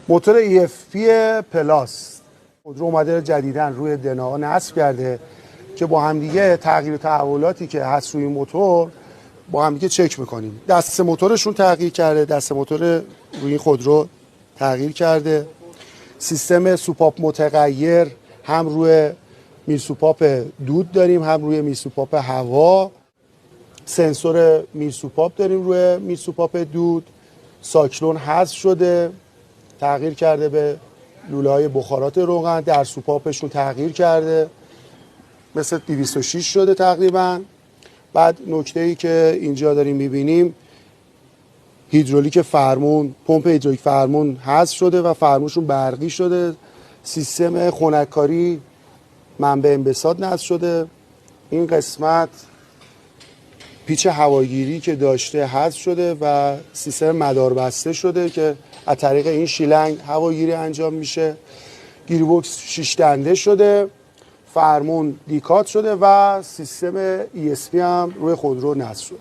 موتور EFP پلاس خودرو اومده جدیداً روی دنا نصب کرده که با همدیگه تغییر و تحولاتی که هست روی موتور با همدیگه چک میکنیم. دسته موتورشون تغییر کرده، دسته موتور روی این خودرو تغییر کرده. سیستم سوپاپ متغیر هم روی میرسوپاپ دود داریم، هم روی میرسوپاپ هوا. سنسور میرسوپاپ داریم روی میرسوپاپ دود. ساکلون حذف شده، تغییر کرده به لوله‌های بخارات روغن. در سوپاپشون تغییر کرده، مثل 206 شده تقریبا. بعد نکته‌ای که اینجا داریم می‌بینیم، هیدرولیک فرمون، پمپ هیدرولیک فرمون حذف شده و فرمونشون برقی شده. سیستم خنک‌کاری منبع انبساط نصب شده. این قسمت پیچ هواگیری که داشته حذف شده و سیستم مدار بسته شده که از طریق این شیلنگ هواگیری انجام میشه. گیربکس 6 دنده شده، فرمون دیکات شده و سیستم ESP هم روی خودرو نصب شده.